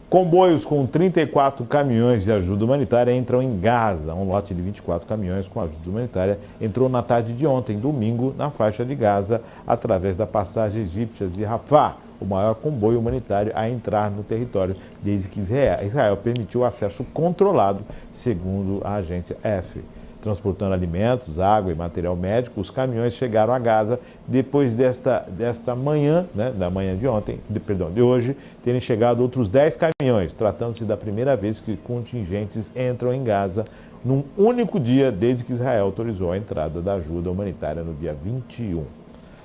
Comboios com 34 caminhões de ajuda humanitária entram em Gaza. Um lote de 24 caminhões com ajuda humanitária entrou na tarde de ontem, domingo, na faixa de Gaza, através da passagem egípcia de Rafah, o maior comboio humanitário a entrar no território desde que Israel permitiu o acesso controlado, segundo a agência EFE. Transportando alimentos, água e material médico, os caminhões chegaram a Gaza depois desta manhã, da manhã de ontem, de hoje, terem chegado outros 10 caminhões, tratando-se da primeira vez que contingentes entram em Gaza num único dia desde que Israel autorizou a entrada da ajuda humanitária no dia 21.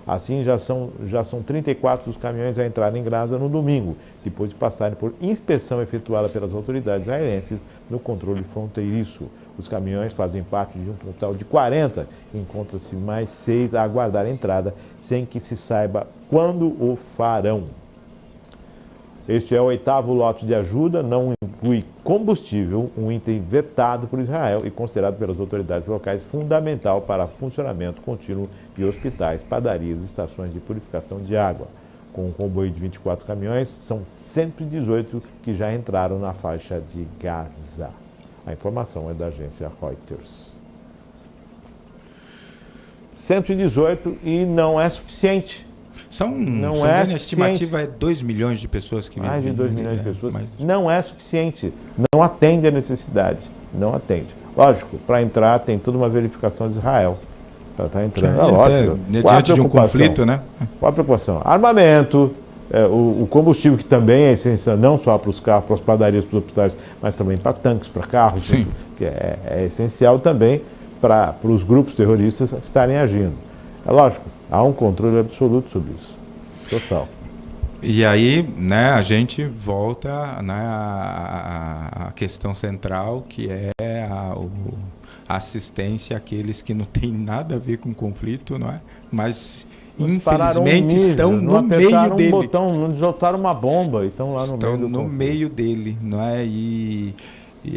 Assim, já são 34 os caminhões a entrarem em Gaza no domingo, depois de passarem por inspeção efetuada pelas autoridades israelenses no controle fronteiriço. Os caminhões fazem parte de um total de 40. Encontra-se mais 6 a aguardar a entrada, sem que se saiba quando o farão. Este é o 8º lote de ajuda, não inclui combustível, um item vetado por Israel e considerado pelas autoridades locais fundamental para funcionamento contínuo de hospitais, padarias e estações de purificação de água. Com um comboio de 24 caminhões, são 118 que já entraram na faixa de Gaza. A informação é da agência Reuters. 118 e não é suficiente. A estimativa é 2 milhões de pessoas que vivem. Mais de 2 milhões de pessoas. Não é suficiente. Não atende a necessidade. Não atende. Lógico, para entrar tem toda uma verificação de Israel. Para estar entrando. Lógico. Diante de um conflito, né? Qual a preocupação? Armamento, o combustível, que também é essencial, não só para os carros, para as padarias, para os hospitais, mas também para tanques, para carros, sim, que é essencial também para os grupos terroristas estarem agindo. É lógico, há um controle absoluto sobre isso. Total. E aí, né, a gente volta, né, à questão central, que é a assistência àqueles que não tem nada a ver com o conflito, não é? Mas infelizmente estão no meio dele. Não soltaram uma bomba e estão lá no meio dele, não é? E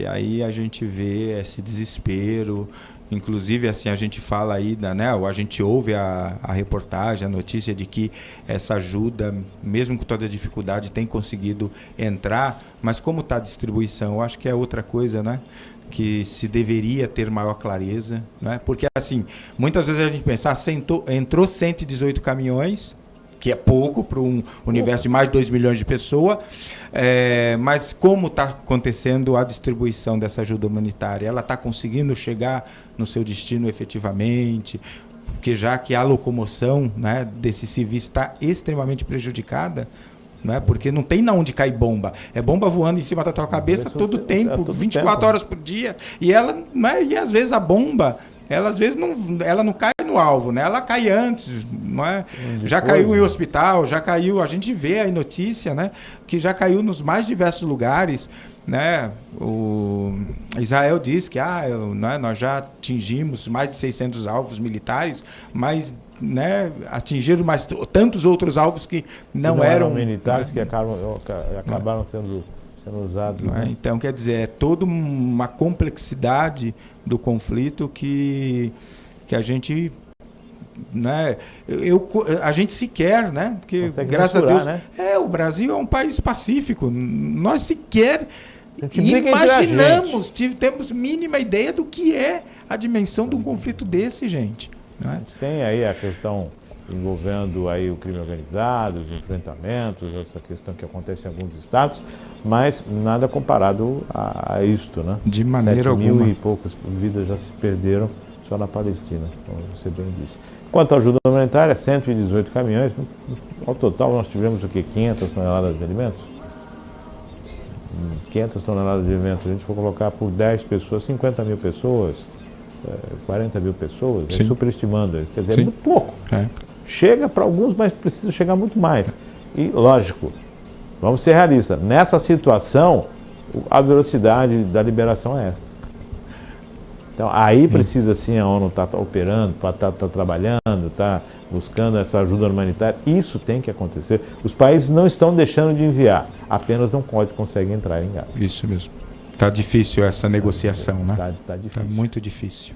aí a gente vê esse desespero. Inclusive, assim, a gente fala aí, né, a gente ouve a reportagem, a notícia de que essa ajuda, mesmo com toda a dificuldade, tem conseguido entrar, mas como está a distribuição? Eu acho que é outra coisa, né? Que se deveria ter maior clareza, né? Porque, assim, muitas vezes a gente pensa, entrou 118 caminhões, que é pouco para um universo de mais de 2 milhões de pessoas, mas como está acontecendo a distribuição dessa ajuda humanitária? Ela está conseguindo chegar no seu destino efetivamente? Porque já que a locomoção, né, desses civis está extremamente prejudicada, né, porque não tem onde cair bomba. É bomba voando em cima da tua cabeça todo o tempo, 24 horas por dia. E ela, né, e às vezes a bomba, ela não cai no alvo, né? Ela cai antes, não é? Já caiu em hospital, já caiu, a gente vê aí notícia, né, que já caiu nos mais diversos lugares, né? O Israel diz que nós já atingimos mais de 600 alvos militares, mas, né, atingiram mais tantos outros alvos que não eram militares, né, que acabaram sendo usados. Né? Então, quer dizer, é toda uma complexidade do conflito que a gente, né, a gente sequer, né, porque graças a Deus, né? O Brasil é um país pacífico, nós sequer imaginamos, temos mínima ideia do que é a dimensão de um conflito desse, gente. Não é? A gente tem aí a questão envolvendo aí o crime organizado, os enfrentamentos, essa questão que acontece em alguns estados, mas nada comparado a isto, né? De maneira alguma. 7.000 e poucas vidas já se perderam só na Palestina, como você bem disse. Quanto à ajuda humanitária, 118 caminhões, ao total nós tivemos o quê? 500 toneladas de alimentos? 500 toneladas de alimentos, a gente for colocar por 10 pessoas, 50 mil pessoas, 40 mil pessoas, superestimando, quer dizer, é muito pouco. Chega para alguns, mas precisa chegar muito mais. E, lógico, vamos ser realistas, nessa situação, a velocidade da liberação é essa. Então, aí precisa sim, a ONU está operando, está trabalhando, está buscando essa ajuda humanitária. Isso tem que acontecer. Os países não estão deixando de enviar, apenas não conseguem entrar em Gaza. Isso mesmo. Está difícil essa negociação, né? Está difícil. Tá muito difícil.